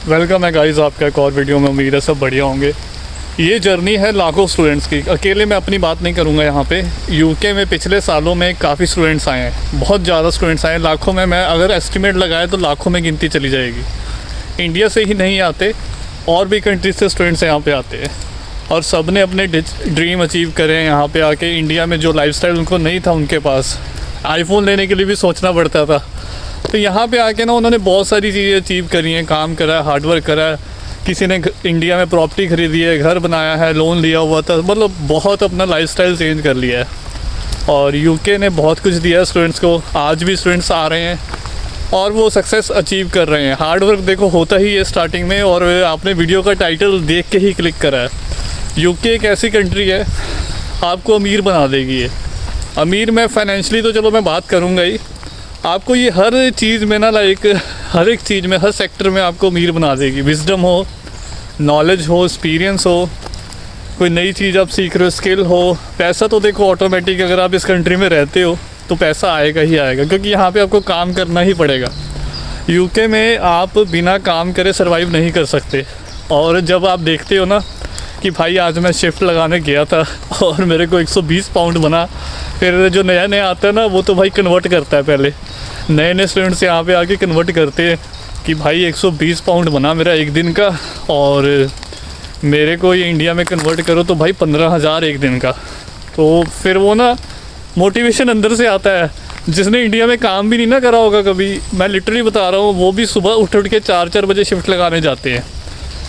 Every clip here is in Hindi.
वेलकम है गाइस आपका एक और वीडियो में। उम्मीद है सब बढ़िया होंगे। ये जर्नी है लाखों स्टूडेंट्स की। अकेले मैं अपनी बात नहीं करूँगा यहाँ पे। यूके में पिछले सालों में काफ़ी स्टूडेंट्स आए हैं, बहुत ज़्यादा स्टूडेंट्स आए हैं। लाखों में, मैं अगर एस्टिमेट लगाए तो लाखों में गिनती चली जाएगी। इंडिया से ही नहीं आते, और भी कंट्रीज से स्टूडेंट्स यहाँ पे आते हैं और सब ने अपने ड्रीम अचीव करे हैं यहाँ पे आके। इंडिया में जो लाइफस्टाइल उनको नहीं था, उनके पास आईफोन लेने के लिए भी सोचना पड़ता था, तो यहाँ पे आके ना उन्होंने बहुत सारी चीज़ें अचीव करी हैं, काम करा है, हार्डवर्क करा है। किसी ने इंडिया में प्रॉपर्टी खरीदी है, घर बनाया है, लोन लिया हुआ था, मतलब बहुत अपना लाइफस्टाइल चेंज कर लिया है। और यूके ने बहुत कुछ दिया है स्टूडेंट्स को। आज भी स्टूडेंट्स आ रहे हैं और वो सक्सेस अचीव कर रहे हैं। हार्डवर्क देखो होता ही है स्टार्टिंग में, और आपने वीडियो का टाइटल देख के ही क्लिक करा है। यूके एक ऐसी कंट्री है, आपको अमीर बना देगी ये। अमीर में फाइनेंशियली तो चलो मैं बात करूँगा ही, आपको ये हर चीज़ में ना, लाइक हर एक चीज़ में, हर सेक्टर में आपको अमीर बना देगी। विजडम हो, नॉलेज हो, एक्सपीरियंस हो, कोई नई चीज़ आप सीख रहे हो, स्किल हो। पैसा तो देखो ऑटोमेटिक, अगर आप इस कंट्री में रहते हो तो पैसा आएगा ही आएगा, क्योंकि यहाँ पे आपको काम करना ही पड़ेगा। यूके में आप बिना काम करे सर्वाइव नहीं कर सकते। और जब आप देखते हो ना कि भाई आज मैं शिफ्ट लगाने गया था और मेरे को 120 पाउंड बना, फिर जो नया नया आता है ना वो तो भाई कन्वर्ट करता है। पहले नए नए स्टूडेंट्स यहाँ पे आके कन्वर्ट करते हैं कि भाई 120 पाउंड बना मेरा एक दिन का, और मेरे को ये इंडिया में कन्वर्ट करो तो भाई 15,000 एक दिन का। तो फिर वो ना मोटिवेशन अंदर से आता है। जिसने इंडिया में काम भी नहीं ना करा होगा कभी, मैं लिटरली बता रहा हूँ, वो भी सुबह उठ के 4-4 बजे शिफ्ट लगाने जाते हैं।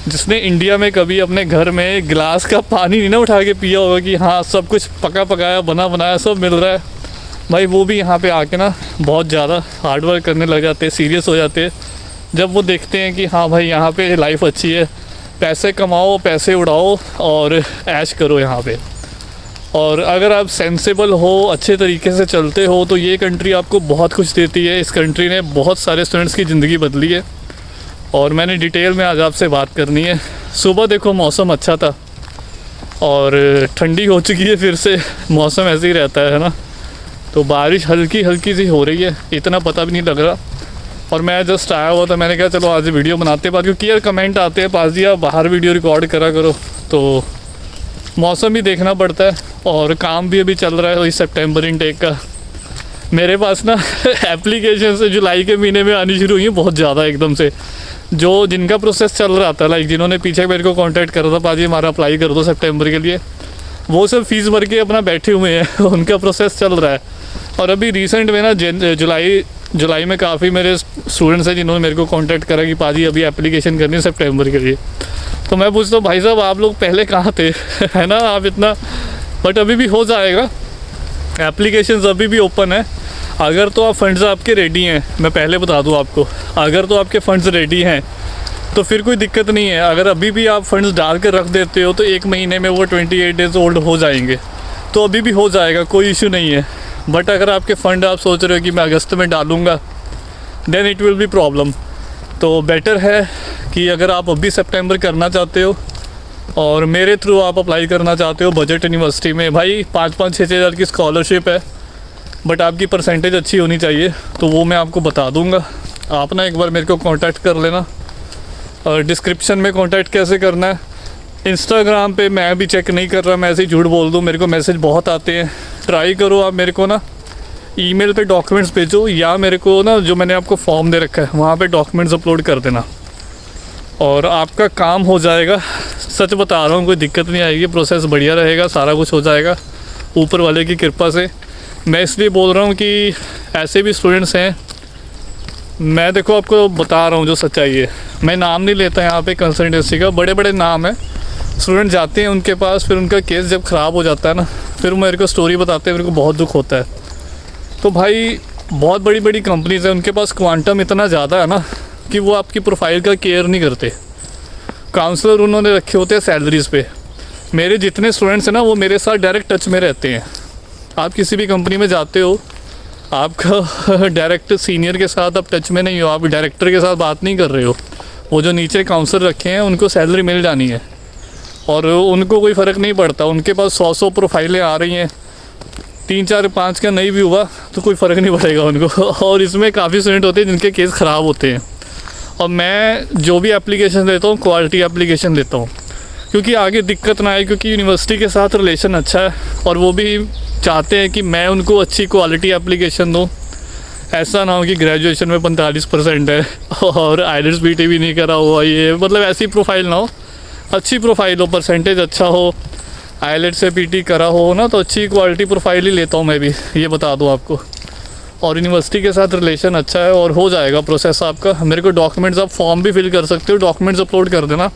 जिसने इंडिया में कभी अपने घर में गिलास का पानी नहीं ना उठा के पिया होगा कि हाँ सब कुछ पका पकाया बना बनाया सब मिल रहा है, भाई वो भी यहाँ पे आके ना बहुत ज़्यादा हार्ड वर्क करने लग जाते हैं, सीरियस हो जाते हैं। जब वो देखते हैं कि हाँ भाई यहाँ पे लाइफ अच्छी है, पैसे कमाओ, पैसे उड़ाओ और ऐश करो यहाँ पे। और अगर आप सेंसेबल हो, अच्छे तरीके से चलते हो, तो ये कंट्री आपको बहुत कुछ देती है। इस कंट्री ने बहुत सारे स्टूडेंट्स की ज़िंदगी बदली है और मैंने डिटेल में आज आपसे बात करनी है। सुबह देखो मौसम अच्छा था और ठंडी हो चुकी है, फिर से मौसम ऐसे ही रहता है ना। तो बारिश हल्की हल्की सी हो रही है, इतना पता भी नहीं लग रहा। और मैं जस्ट आया हुआ था, मैंने कहा चलो आज वीडियो बनाते हैं, क्योंकि यार कमेंट आते हैं पास दिया बाहर वीडियो रिकॉर्ड करा करो, तो मौसम भी देखना पड़ता है। और काम भी अभी चल रहा है इस सितंबर इनटेक का। मेरे पास ना एप्लीकेशन से जुलाई के महीने में आनी शुरू हुई है बहुत ज़्यादा एकदम से। जो जिनका प्रोसेस चल रहा था, लाइक जिन्होंने पीछे मेरे को कांटेक्ट करा था, पाजी हमारा अप्लाई कर दो सितंबर के लिए, वो सब फीस भर के अपना बैठे हुए हैं उनका प्रोसेस चल रहा है। और अभी रिसेंट में ना जुलाई में काफ़ी मेरे स्टूडेंट्स हैं जिन्होंने मेरे को कांटेक्ट करा कि पाजी अभी एप्लीकेशन करनी है सितंबर के लिए। तो मैं पूछता हूँ भाई साहब आप लोग पहले कहाँ थे है ना, आप इतना, बट अभी भी हो जाएगा। एप्लीकेशंस अभी भी ओपन है। अगर तो आप फंड्स आपके रेडी हैं, मैं पहले बता दूं आपको, अगर तो आपके फंड्स रेडी हैं तो फिर कोई दिक्कत नहीं है। अगर अभी भी आप फंड्स डाल कर रख देते हो तो 1 महीने में वो 28 डेज़ ओल्ड हो जाएंगे, तो अभी भी हो जाएगा, कोई इशू नहीं है। बट अगर आपके फ़ंड आप सोच रहे हो कि मैं अगस्त में डालूँगा, then it will be problem. तो बेटर है कि अगर आप अभी सितंबर करना चाहते हो और मेरे थ्रू आप अप्लाई करना चाहते हो बजट यूनिवर्सिटी में, भाई 5-5, 6 हज़ार की स्कॉलरशिप है, बट आपकी परसेंटेज अच्छी होनी चाहिए, तो वो मैं आपको बता दूंगा। आप ना एक बार मेरे को कांटेक्ट कर लेना। और डिस्क्रिप्शन में कांटेक्ट कैसे करना है, इंस्टाग्राम पे मैं भी चेक नहीं कर रहा, मैं ऐसे ही झूठ बोल दूँ, मेरे को मैसेज बहुत आते हैं। ट्राई करो आप मेरे को ना ईमेल पे डॉक्यूमेंट्स भेजो, या मेरे को ना जो मैंने आपको फॉर्म दे रखा है वहाँ पे डॉक्यूमेंट्स अपलोड कर देना और आपका काम हो जाएगा। सच बता रहा हूँ, कोई दिक्कत नहीं आएगी, प्रोसेस बढ़िया रहेगा, सारा कुछ हो जाएगा ऊपर वाले की कृपा से। मैं इसलिए बोल रहा हूँ कि ऐसे भी स्टूडेंट्स हैं, मैं देखो आपको बता रहा हूँ जो सच्चाई है। मैं नाम नहीं लेता यहाँ पे कंसल्टेंसी का, बड़े बड़े नाम हैं, स्टूडेंट जाते हैं उनके पास, फिर उनका केस जब ख़राब हो जाता है ना, फिर मेरे को स्टोरी बताते हैं, मेरे को बहुत दुख होता है। तो भाई बहुत बड़ी बड़ी कंपनीज़ हैं, उनके पास क्वांटम इतना ज़्यादा है ना कि वो आपकी प्रोफाइल का केयर नहीं करते। काउंसलर उन्होंने रखे होते हैं सैलरीज़ पे। मेरे जितने स्टूडेंट्स हैं ना वो मेरे साथ डायरेक्ट टच में रहते हैं। आप किसी भी कंपनी में जाते हो, आपका डायरेक्ट सीनियर के साथ आप टच में नहीं हो, आप डायरेक्टर के साथ बात नहीं कर रहे हो। वो जो नीचे काउंसलर रखे हैं उनको सैलरी मिल जानी है और उनको कोई फ़र्क नहीं पड़ता। उनके पास 100 प्रोफाइलें आ रही हैं, 3-4-5 का नहीं भी हुआ तो कोई फ़र्क नहीं पड़ेगा उनको। और इसमें काफ़ी स्टूडेंट होते हैं जिनके केस ख़राब होते हैं और मैं जो भी एप्लीकेशन देता हूँ क्वालिटी एप्लीकेशन देता हूँ, क्योंकि आगे दिक्कत ना आए, क्योंकि यूनिवर्सिटी के साथ रिलेशन अच्छा है और वो भी चाहते हैं कि मैं उनको अच्छी क्वालिटी एप्लीकेशन दूँ। ऐसा ना हो कि ग्रेजुएशन में 45% है और आईएलटीएस बीटी भी नहीं करा हुआ, ये मतलब ऐसी प्रोफाइल ना हो, अच्छी प्रोफाइल हो, परसेंटेज अच्छा हो, आईएलटीएस से पीटी करा हो ना, तो अच्छी क्वालिटी प्रोफाइल ही लेता हूँ मैं भी, ये बता दूँ आपको। और यूनिवर्सिटी के साथ रिलेशन अच्छा है और हो जाएगा प्रोसेस आपका। मेरे को डॉक्यूमेंट्स, आप फॉर्म भी फिल कर सकते हो, डॉक्यूमेंट्स अपलोड कर देना,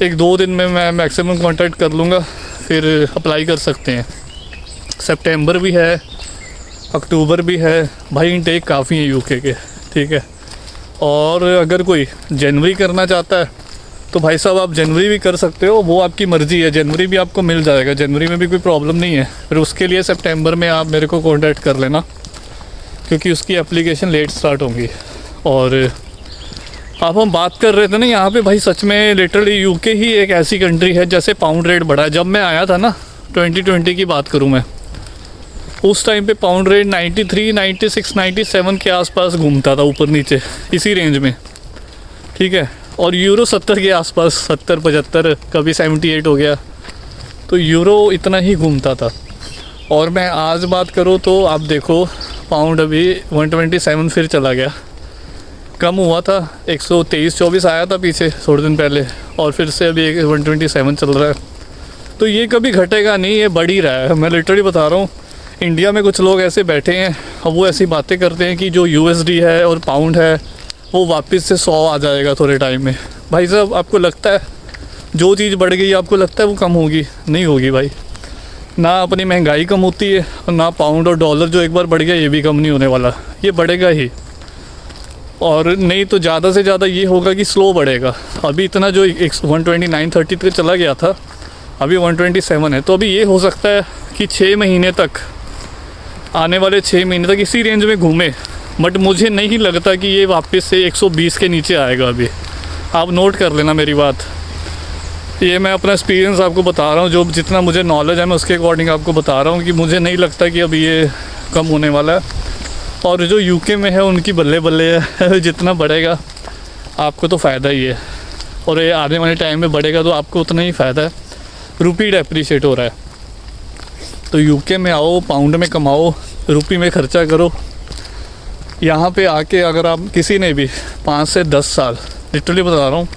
1-2 दिन में मैं मैक्सिमम कांटेक्ट कर लूँगा, फिर अप्लाई कर सकते हैं। सितंबर भी है, अक्टूबर भी है भाई, इनटेक काफ़ी है यूके के, ठीक है। और अगर कोई जनवरी करना चाहता है तो भाई साहब आप जनवरी भी कर सकते हो, वो आपकी मर्ज़ी है, जनवरी भी आपको मिल जाएगा, जनवरी में भी कोई प्रॉब्लम नहीं है। फिर उसके लिए सितंबर में आप मेरे को कॉन्टैक्ट कर लेना, क्योंकि उसकी एप्लीकेशन लेट स्टार्ट होंगी। और अब हम बात कर रहे थे ना यहाँ पे, भाई सच में लिटरली यूके ही एक ऐसी कंट्री है, जैसे पाउंड रेट बढ़ा है। जब मैं आया था ना 2020 की बात करूँ मैं, उस टाइम पे पाउंड रेट 93, 96, 97 के आसपास घूमता था, ऊपर नीचे इसी रेंज में, ठीक है। और यूरो 70 के आसपास, 70, 75, कभी 78 हो गया, तो यूरो इतना ही घूमता था। और मैं आज बात करूँ तो आप देखो पाउंड अभी 127 फिर चला गया, कम हुआ था, 123-24 आया था पीछे थोड़े दिन पहले, और फिर से अभी 127 चल रहा है। तो ये कभी घटेगा नहीं, ये बढ़ ही रहा है, मैं लिटरली बता रहा हूँ। इंडिया में कुछ लोग ऐसे बैठे हैं, अब वो ऐसी बातें करते हैं कि जो यूएसडी है और पाउंड है वो वापस से 100 आ जाएगा थोड़े टाइम में। भाई साहब आपको लगता है जो चीज़ बढ़ गई आपको लगता है वो कम होगी? नहीं होगी भाई, ना अपनी महंगाई कम होती है और ना पाउंड और डॉलर जो एक बार बढ़ गया ये भी कम नहीं होने वाला, ये बढ़ेगा ही। और नहीं तो ज़्यादा से ज़्यादा ये होगा कि स्लो बढ़ेगा। अभी इतना जो 129-30 पे चला गया था, अभी 127 है, तो अभी ये हो सकता है कि 6 महीने तक, आने वाले 6 महीने तक इसी रेंज में घूमे। बट मुझे नहीं लगता कि ये वापस से 120 के नीचे आएगा अभी। आप नोट कर लेना मेरी बात, ये मैं अपना एक्सपीरियंस आपको बता रहा हूँ, जो जितना मुझे नॉलेज है मैं उसके अकॉर्डिंग आपको बता रहा हूँ कि मुझे नहीं लगता कि अभी ये कम होने वाला है। और जो यूके में है उनकी बल्ले बल्ले है जितना बढ़ेगा आपको तो फ़ायदा ही है, और ये आने वाले टाइम में बढ़ेगा तो आपको उतना ही फ़ायदा है। रुपी डेप्रीशिएट हो रहा है, तो यूके में आओ, पाउंड में कमाओ, रुपी में ख़र्चा करो। यहाँ पे आके अगर आप किसी ने भी 5 से 10 साल, लिटरली बता रहा हूँ,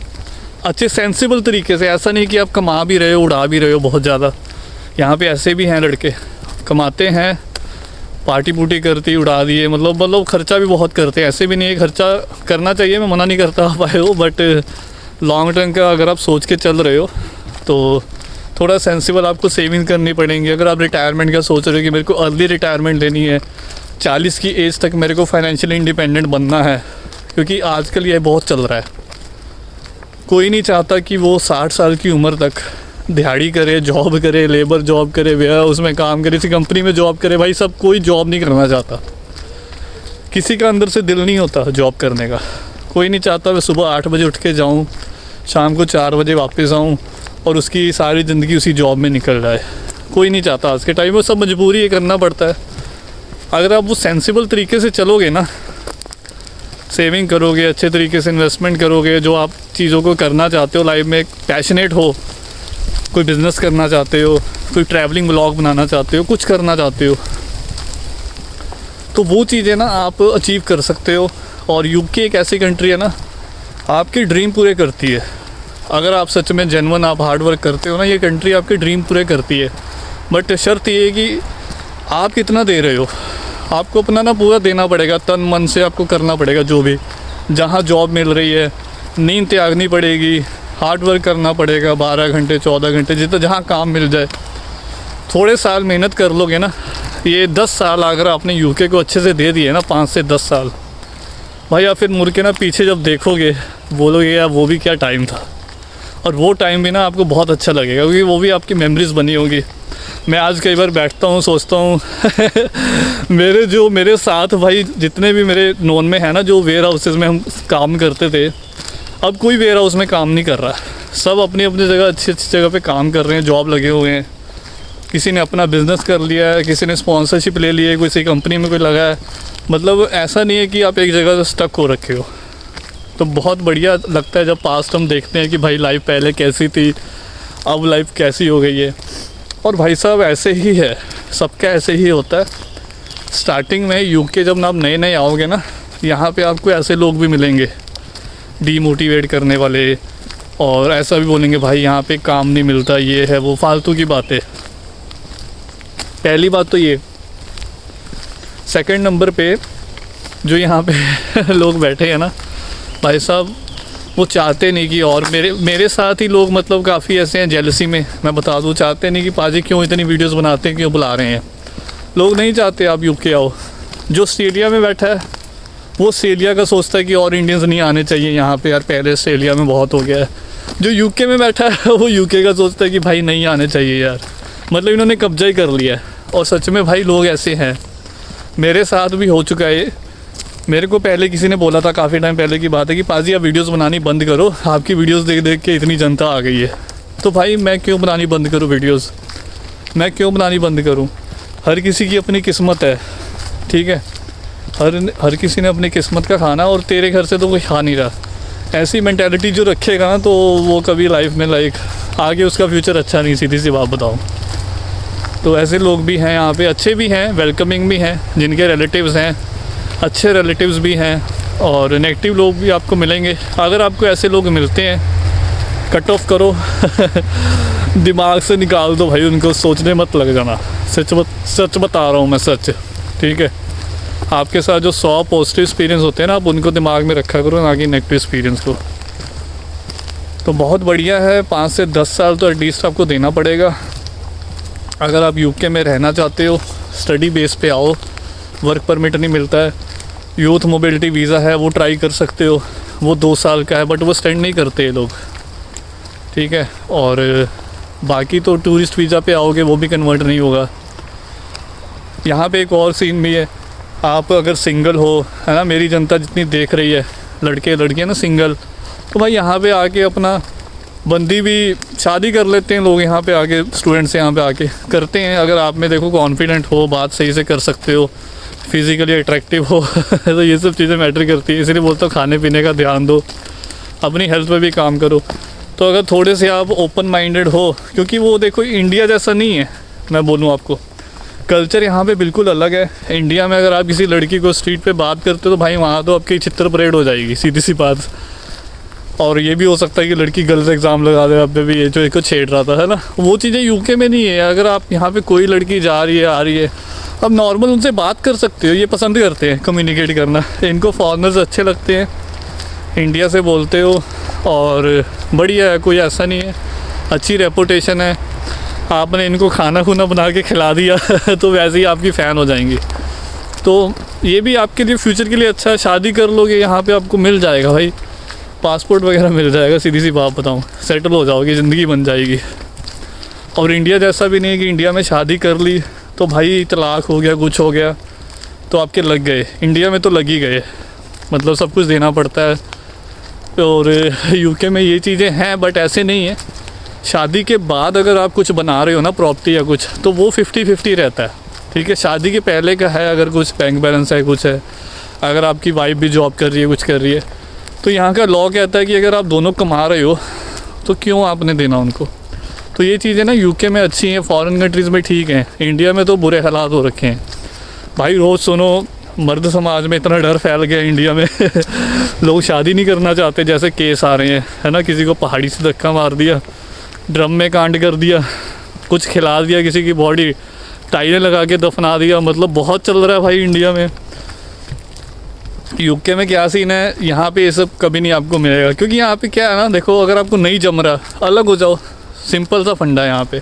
अच्छे सेंसिबल तरीके से, ऐसा नहीं कि आप कमा भी रहे हो उड़ा भी रहे हो बहुत ज़्यादा। यहाँ पे ऐसे भी हैं लड़के कमाते हैं, पार्टी पुर्टी करती उड़ा दिए, मतलब ख़र्चा भी बहुत करते हैं। ऐसे भी नहीं है, खर्चा करना चाहिए, मैं मना नहीं करता आप आए हो, बट लॉन्ग टर्म का अगर आप सोच के चल रहे हो तो थोड़ा सेंसिबल आपको सेविंग करनी पड़ेंगी। अगर आप रिटायरमेंट का सोच रहे हो कि मेरे को अर्ली रिटायरमेंट लेनी है, 40 की एज तक मेरे को फाइनेंशियली इंडिपेंडेंट बनना है, क्योंकि आजकल ये बहुत चल रहा है। कोई नहीं चाहता कि वो 60 साल की उम्र तक दिहाड़ी करे, जॉब करे, लेबर जॉब करे, वेयर हाउस में काम करे, किसी कंपनी में जॉब करे। भाई सब कोई जॉब नहीं करना चाहता, किसी का अंदर से दिल नहीं होता जॉब करने का। कोई नहीं चाहता मैं सुबह 8 बजे उठ के जाऊँ, शाम को 4 बजे वापस आऊँ और उसकी सारी ज़िंदगी उसी जॉब में निकल जाए। कोई नहीं चाहता आज के टाइम में, सब मजबूरी ये करना पड़ता है। अगर आप वो सेंसिबल तरीके से चलोगे ना, सेविंग करोगे, अच्छे तरीके से इन्वेस्टमेंट करोगे, जो आप चीज़ों को करना चाहते हो लाइफ में, पैशनेट हो, कोई बिज़नेस करना चाहते हो, कोई ट्रैवलिंग व्लॉग बनाना चाहते हो, कुछ करना चाहते हो, तो वो चीज़ें ना आप अचीव कर सकते हो। और यूके एक ऐसी कंट्री है ना, आपकी ड्रीम पूरे करती है। अगर आप सच में जेन्युइन आप हार्ड वर्क करते हो ना, ये कंट्री आपके ड्रीम पूरे करती है। बट शर्त ये है कि आप कितना दे रहे हो, आपको अपना ना पूरा देना पड़ेगा, तन मन से आपको करना पड़ेगा। जो भी जहाँ जॉब मिल रही है, नींद त्यागनी पड़ेगी, हार्ड वर्क करना पड़ेगा, 12 घंटे 14 घंटे जितना जहाँ काम मिल जाए। थोड़े साल मेहनत कर लोगे ना, ये 10 साल अगर आपने यूके को अच्छे से दे दिए ना, 5 से 10 साल, भाई आप फिर मुड़ के ना पीछे जब देखोगे बोलोगे यार वो भी क्या टाइम था। और वो टाइम भी ना आपको बहुत अच्छा लगेगा, क्योंकि वो भी आपकी मेमोरीज़ बनी होगी। मैं आज कई बार बैठता हूँ सोचता हूँ मेरे साथ भाई जितने भी मेरे नोन में है ना, जो वेयर हाउसेस में हम काम करते थे, अब कोई वेयर हाउस में काम नहीं कर रहा। सब अपनी अपनी जगह अच्छी जगह पे काम कर रहे हैं, जॉब लगे हुए हैं। किसी ने अपना बिज़नेस कर लिया है, किसी ने स्पॉन्सरशिप ले ली है, किसी कंपनी में कोई लगा है। मतलब ऐसा नहीं है कि आप एक जगह स्टक हो रखे हो। तो बहुत बढ़िया लगता है जब पास्ट हम देखते हैं कि भाई लाइफ पहले कैसी थी, अब लाइफ कैसी हो गई है। और भाई साहब ऐसे ही है, सबका ऐसे ही होता है। स्टार्टिंग में यूके जब आप नए नए आओगे ना, यहाँ पे आपको ऐसे लोग भी मिलेंगे डीमोटिवेट करने वाले, और ऐसा भी बोलेंगे भाई यहाँ पे काम नहीं मिलता, ये है वो, फालतू की बातें। पहली बात तो ये। सेकंड नंबर पे जो यहाँ पे लोग बैठे हैं ना भाई साहब, वो चाहते नहीं कि, और मेरे साथ ही लोग मतलब काफ़ी ऐसे हैं जेलसी में, मैं बता दूँ, चाहते नहीं कि पाजी क्यों इतनी वीडियोस बनाते हैं, क्यों बुला रहे हैं। लोग नहीं चाहते आप यूके आओ। जो ऑस्ट्रेलिया में बैठा है वो ऑस्ट्रेलिया का सोचता है कि और इंडियंस नहीं आने चाहिए यहाँ पे, यार पहले ऑस्ट्रेलिया में बहुत हो गया है। जो यूके में बैठा है वो यूके का सोचता है कि भाई नहीं आने चाहिए यार, मतलब इन्होंने कब्जा ही कर लिया है। और सच में भाई लोग ऐसे हैं, मेरे साथ भी हो चुका है। मेरे को पहले किसी ने बोला था, काफ़ी टाइम पहले की बात है, कि पाजी आप वीडियोस बनानी बंद करो, आपकी वीडियोस देख देख के इतनी जनता आ गई है। तो भाई मैं क्यों बनानी बंद करूँ वीडियोस, मैं क्यों बनानी बंद करूँ? हर किसी की अपनी किस्मत है, ठीक है, हर किसी ने अपनी किस्मत का खाना, और तेरे घर से तो कोई खा नहीं रहा। ऐसी मेंटालिटी जो रखेगा ना, तो वो कभी लाइफ में लाइक आगे उसका फ्यूचर अच्छा नहीं, सीधी सी बात बताऊँ तो। ऐसे लोग भी हैं यहाँ पे, अच्छे भी हैं, वेलकमिंग भी हैं, जिनके रिलेटिव्स हैं, अच्छे रिलेटिव्स भी हैं, और नेगेटिव लोग भी आपको मिलेंगे। अगर आपको ऐसे लोग मिलते हैं, कट ऑफ करो दिमाग से निकाल दो भाई उनको, सोचने मत लग जाना। सच बता रहा हूँ मैं, सच, ठीक है। आपके साथ जो 100 पॉजिटिव एक्सपीरियंस होते हैं ना, आप उनको दिमाग में रखा करो, ना कि नेगेटिव एक्सपीरियंस को। तो बहुत बढ़िया है, 5 से 10 साल तो एटलीस्ट आपको देना पड़ेगा अगर आप यूके में रहना चाहते हो। स्टडी बेस पे आओ, वर्क परमिट नहीं मिलता है, यूथ मोबिलिटी वीज़ा है वो ट्राई कर सकते हो, वो 2 साल का है, बट वो स्टैंड नहीं करते ये लोग, ठीक है। और बाकी तो टूरिस्ट वीज़ा पे आओगे वो भी कन्वर्ट नहीं होगा। यहाँ पे एक और सीन भी है, आप अगर सिंगल हो, है ना, मेरी जनता जितनी देख रही है, लड़के लड़कियाँ ना सिंगल, तो भाई यहाँ पे आके अपना बंदी भी शादी कर लेते हैं लोग, यहाँ पे आके स्टूडेंट्स यहाँ पे आके करते हैं। अगर आप में देखो कॉन्फिडेंट हो, बात सही से कर सकते हो, फिज़िकली अट्रैक्टिव हो तो ये सब चीज़ें मैटर करती है। इसलिए बोलता हूँ खाने पीने का ध्यान दो, अपनी हेल्थ पे भी काम करो। तो अगर थोड़े से आप ओपन माइंडेड हो, क्योंकि वो देखो इंडिया जैसा नहीं है, मैं बोलूँ आपको, कल्चर यहाँ पे बिल्कुल अलग है। इंडिया में अगर आप किसी लड़की को स्ट्रीट पे बात करते हो तो भाई वहाँ तो आपकी चित्र परेड हो जाएगी, सीधी सी बात। और ये भी हो सकता है कि लड़की गर्ल्स एग्ज़ाम लगा दे आप पे भी, ये जो एक छेड़ रहा था, है ना, वो चीज़ें यूके में नहीं है। अगर आप यहाँ पे कोई लड़की जा रही है, आ रही है, अब नॉर्मल उनसे बात कर सकते हो, ये पसंद करते हैं कम्युनिकेट करना। इनको फॉरेनर्स अच्छे लगते हैं, इंडिया से बोलते हो, और बढ़िया है, कोई ऐसा नहीं है, अच्छी रेपुटेशन है। आपने इनको खाना खुना बना के खिला दिया तो वैसे ही आपकी फ़ैन हो जाएंगी। तो ये भी आपके लिए फ्यूचर के लिए अच्छा है। शादी कर लोगे यहाँ पे आपको मिल जाएगा भाई, पासपोर्ट वगैरह मिल जाएगा, सीधी सी बात बताऊँ, सेटल हो जाओगे, ज़िंदगी बन जाएगी। और इंडिया जैसा भी नहीं है कि इंडिया में शादी कर ली तो भाई तलाक हो गया, कुछ हो गया तो आपके लग गए। इंडिया में तो लग ही गए, मतलब सब कुछ देना पड़ता है। और यूके में ये चीज़ें हैं, बट ऐसे नहीं है। शादी के बाद अगर आप कुछ बना रहे हो ना, प्रॉपर्टी या कुछ, तो वो 50-50 रहता है, ठीक है। शादी के पहले का है, अगर कुछ बैंक बैलेंस है, कुछ है, अगर आपकी वाइफ भी जॉब कर रही है, कुछ कर रही है, तो यहाँ का लॉ कहता है कि अगर आप दोनों कमा रहे हो तो क्यों आपने देना उनको। तो ये चीज़ें ना यूके में अच्छी हैं, फॉरेन कंट्रीज़ में ठीक हैं। इंडिया में तो बुरे हालात हो रखे हैं भाई। रोज़ सुनो मर्द समाज में इतना डर फैल गया इंडिया में लोग शादी नहीं करना चाहते, जैसे केस आ रहे हैं, है ना, किसी को पहाड़ी से धक्का मार दिया, ड्रम में कांड कर दिया, कुछ खिला दिया, किसी की बॉडी टाइलें लगा के दफना दिया, मतलब बहुत चल रहा है भाई इंडिया में। यूके में क्या सीन है, यहाँ पे ये सब कभी नहीं आपको मिलेगा, क्योंकि यहाँ पे क्या है ना, देखो अगर आपको नहीं जम रहा, अलग हो जाओ, सिंपल सा फंडा है यहाँ पे।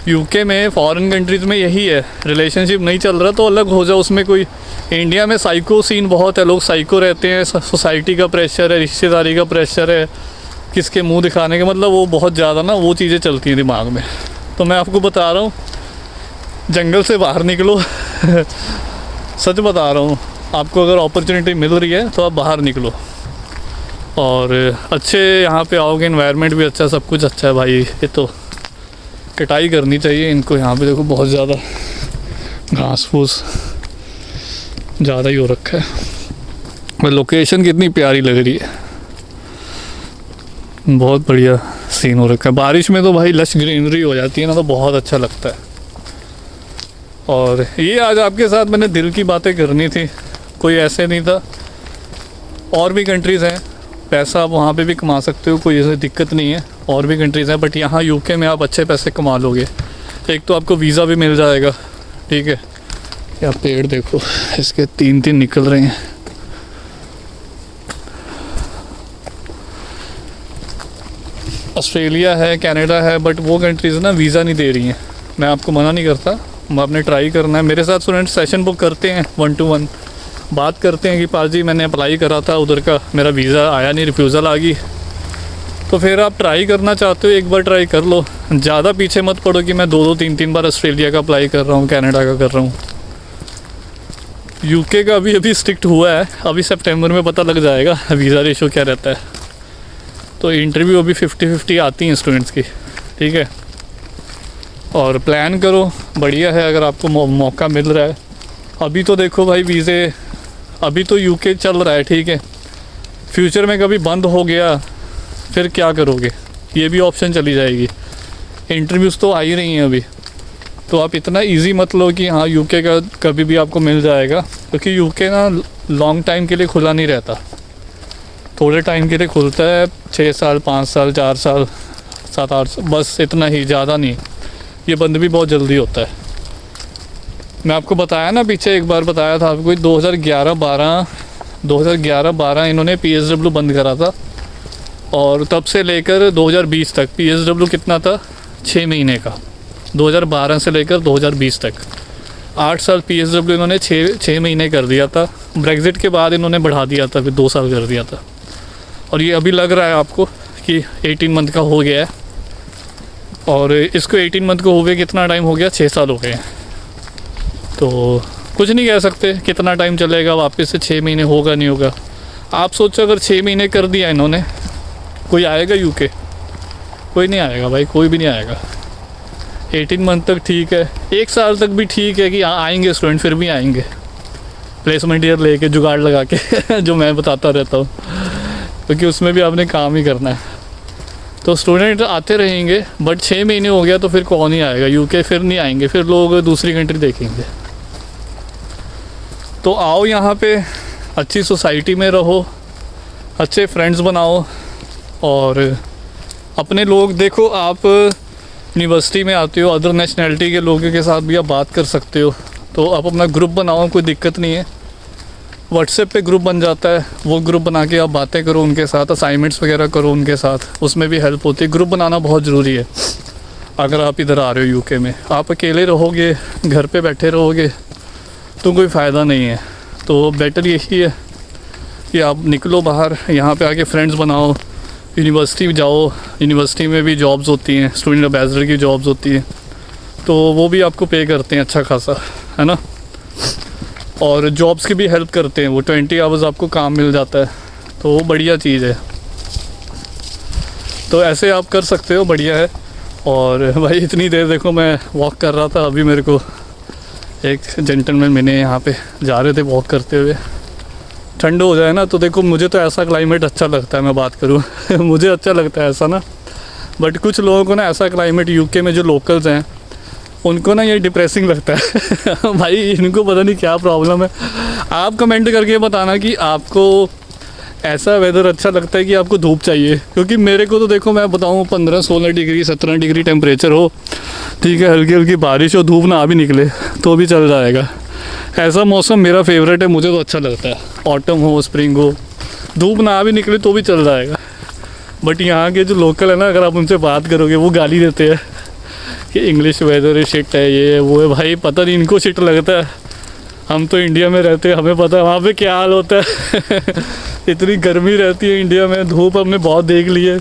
यूके में, फॉरेन कंट्रीज़ में यही है, रिलेशनशिप नहीं चल रहा तो अलग हो जाओ, उसमें कोई। इंडिया में साइको सीन बहुत है, लोग साइको रहते हैं, सोसाइटी का प्रेशर है, रिश्तेदारी का प्रेशर है, किसके मुंह दिखाने का, मतलब वो बहुत ज़्यादा ना वो चीज़ें चलती हैं दिमाग में। तो मैं आपको बता रहा हूँ, जंगल से बाहर निकलो सच बता रहा हूँ, आपको अगर अपॉर्चुनिटी मिल रही है तो आप बाहर निकलो। और अच्छे यहाँ पे आओगे, इन्वायरमेंट भी अच्छा, सब कुछ अच्छा है भाई। ये तो कटाई करनी चाहिए इनको, यहाँ पे देखो बहुत ज़्यादा घास फूस ज़्यादा ही हो रखा है। लोकेशन कितनी प्यारी लग रही है, बहुत बढ़िया सीन हो रखा है। बारिश में तो भाई लश ग्रीनरी हो जाती है ना, तो बहुत अच्छा लगता है। और ये आज आपके साथ मैंने दिल की बातें करनी थी, कोई ऐसे नहीं था। और भी कंट्रीज़ हैं, पैसा आप वहाँ पे भी कमा सकते हो, कोई ऐसी दिक्कत नहीं है। और भी कंट्रीज़ हैं, बट यहाँ यूके में आप अच्छे पैसे कमा लोगे। एक तो आपको वीज़ा भी मिल जाएगा, ठीक है। या पेड़ देखो, इसके 3-3 निकल रहे हैं। ऑस्ट्रेलिया है, कनाडा है, बट वो कंट्रीज़ ना वीज़ा नहीं दे रही हैं। मैं आपको मना नहीं करता, आपने ट्राई करना है। मेरे साथ स्टूडेंट सेशन बुक करते हैं 1 to 1, बात करते हैं कि पाजी मैंने अप्लाई करा था उधर का, मेरा वीज़ा आया नहीं, रिफ्यूज़ल आ गई। तो फिर आप ट्राई करना चाहते हो, एक बार ट्राई कर लो। ज़्यादा पीछे मत पड़ो कि मैं 2-2, 3-3 बार ऑस्ट्रेलिया का अप्लाई कर रहा हूँ, कनाडा का कर रहा हूँ। यूके का अभी स्ट्रिक्ट हुआ है, अभी सितंबर में पता लग जाएगा वीज़ा रेशो क्या रहता है। तो इंटरव्यू अभी 50-50 आती हैं स्टूडेंट्स की, ठीक है। और प्लान करो, बढ़िया है अगर आपको मौका मिल रहा है। अभी तो देखो भाई वीज़े, अभी तो यूके चल रहा है, ठीक है। फ्यूचर में कभी बंद हो गया फिर क्या करोगे, ये भी ऑप्शन चली जाएगी। इंटरव्यूज़ तो आ ही रही हैं अभी, तो आप इतना इजी मत लो कि हाँ यूके का कभी भी आपको मिल जाएगा, क्योंकि यूके ना लॉन्ग टाइम के लिए खुला नहीं रहता, थोड़े टाइम के लिए खुलता है। 6 साल, 5 साल, 4 साल, 7-8, बस इतना ही, ज़्यादा नहीं। ये बंद भी बहुत जल्दी होता है। मैं आपको बताया ना, पीछे एक बार बताया था आपको, 2011-12 इन्होंने PSW बंद करा था। और तब से लेकर 2020 तक PSW कितना था, 6 महीने का। 2012 से लेकर 2020 तक 8 साल PSW इन्होंने 6 महीने कर दिया था। ब्रेग्जिट के बाद इन्होंने बढ़ा दिया था, फिर 2 साल कर दिया था। और ये अभी लग रहा है आपको कि 18 मंथ का हो गया है। और इसको 18 मंथ को हुए कितना टाइम हो गया, 6 साल हो गए हैं। तो कुछ नहीं कह सकते कितना टाइम चलेगा, वापस से 6 महीने होगा नहीं होगा। आप सोचो अगर 6 महीने कर दिया इन्होंने, कोई आएगा यूके? कोई नहीं आएगा भाई, कोई भी नहीं आएगा। 18 मंथ तक ठीक है, 1 साल तक भी ठीक है कि हाँ आएंगे स्टूडेंट, फिर भी आएंगे प्लेसमेंट ईयर लेके, जुगाड़ लगा के जो मैं बताता रहता हूँ, क्योंकि उसमें भी आपने काम ही करना है। तो स्टूडेंट आते रहेंगे, बट 6 महीने हो गया तो फिर कौन ही आएगा यूके, फिर नहीं आएंगे, फिर लोग दूसरी कंट्री देखेंगे। तो आओ यहाँ पे, अच्छी सोसाइटी में रहो, अच्छे फ्रेंड्स बनाओ, और अपने लोग देखो। आप यूनिवर्सिटी में आते हो, अदर नेशनैलिटी के लोगों के साथ भी आप बात कर सकते हो, तो आप अपना ग्रुप बनाओ, कोई दिक्कत नहीं है। व्हाट्सएप पे ग्रुप बन जाता है, वो ग्रुप बना के आप बातें करो उनके साथ, असाइनमेंट्स वगैरह करो उनके साथ, उसमें भी हेल्प होती है। ग्रुप बनाना बहुत ज़रूरी है अगर आप इधर आ रहे हो यूके में। आप अकेले रहोगे, घर पे बैठे रहोगे तो कोई फ़ायदा नहीं है। तो बेटर यही है कि आप निकलो बाहर, यहाँ पे आके फ्रेंड्स बनाओ, यूनिवर्सिटी जाओ। यूनिवर्सिटी में भी जॉब्स होती हैं, स्टूडेंट एम्बेसडर की जॉब्स होती हैं, तो वो भी आपको पे करते हैं अच्छा खासा, है ना। और जॉब्स की भी हेल्प करते हैं वो, 20 आवर्स आपको काम मिल जाता है, तो वो बढ़िया चीज़ है। तो ऐसे आप कर सकते हो, बढ़िया है। और भाई इतनी देर देखो मैं वॉक कर रहा था, अभी मेरे को एक जेंटलमैन मैंने यहाँ पे जा रहे थे वॉक करते हुए। ठंड हो जाए ना तो देखो, मुझे तो ऐसा क्लाइमेट अच्छा लगता है, मैं बात करूँ मुझे अच्छा लगता है ऐसा ना। बट कुछ लोगों को ना ऐसा क्लाइमेट, यूके में जो लोकल्स हैं उनको ना ये डिप्रेसिंग लगता है भाई इनको पता नहीं क्या प्रॉब्लम है। आप कमेंट करके बताना कि आपको ऐसा वेदर अच्छा लगता है कि आपको धूप चाहिए, क्योंकि मेरे को तो देखो मैं बताऊँ 15-16 डिग्री 17 डिग्री टेम्परेचर हो, ठीक है, हल्की हल्की बारिश हो, धूप ना भी निकले तो भी चल जाएगा। ऐसा मौसम मेरा फेवरेट है, मुझे तो अच्छा लगता है। ऑटम हो, स्प्रिंग हो, धूप ना भी निकले तो भी चल जाएगा। बट यहाँ के जो लोकल है ना, अगर आप उनसे बात करोगे वो गाली देते हैं कि इंग्लिश वेदर शिट है, ये है वो है। भाई पता नहीं इनको शिट लगता है, हम तो इंडिया में रहते हैं, हमें पता है वहाँ पे क्या हाल होता है इतनी गर्मी रहती है इंडिया में, धूप हमने बहुत देख ली है,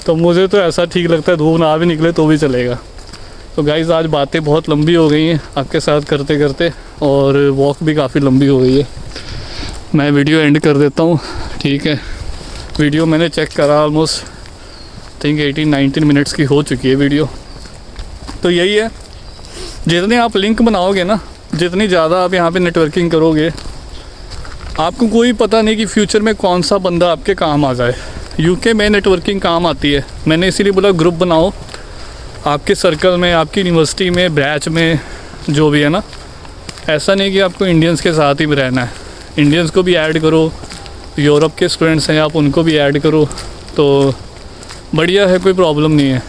तो मुझे तो ऐसा ठीक लगता है धूप ना भी निकले तो भी चलेगा। तो गाइज़ आज बातें बहुत लंबी हो गई हैं आपके साथ करते करते, और वॉक भी काफ़ी लंबी हो गई है। मैं वीडियो एंड कर देता हूँ, ठीक है। वीडियो मैंने चेक करा, ऑलमोस्ट थिंक 18-19 मिनट्स की हो चुकी है वीडियो। तो यही है, जितने आप लिंक बनाओगे ना, जितनी ज़्यादा आप यहाँ पे नेटवर्किंग करोगे, आपको कोई पता नहीं कि फ्यूचर में कौन सा बंदा आपके काम आ जाए। यूके में नेटवर्किंग काम आती है। मैंने इसीलिए बोला ग्रुप बनाओ आपके सर्कल में, आपकी यूनिवर्सिटी में, बैच में, जो भी है ना। ऐसा नहीं कि आपको इंडियंस के साथ ही में रहना है, इंडियंस को भी ऐड करो, यूरोप के स्टूडेंट्स हैं आप उनको भी ऐड करो, तो बढ़िया है, कोई प्रॉब्लम नहीं है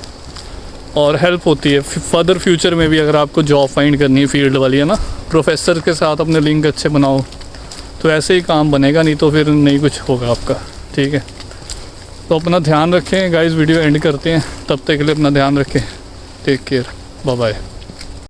और हेल्प होती है फर्दर फ्यूचर में भी। अगर आपको जॉब फाइंड करनी है फील्ड वाली, है ना, प्रोफेसर के साथ अपने लिंक अच्छे बनाओ तो ऐसे ही काम बनेगा, नहीं तो फिर नहीं कुछ होगा आपका। ठीक है, तो अपना ध्यान रखें गाइस, वीडियो एंड करते हैं, तब तक के लिए अपना ध्यान रखें, टेक केयर, बाय बाय।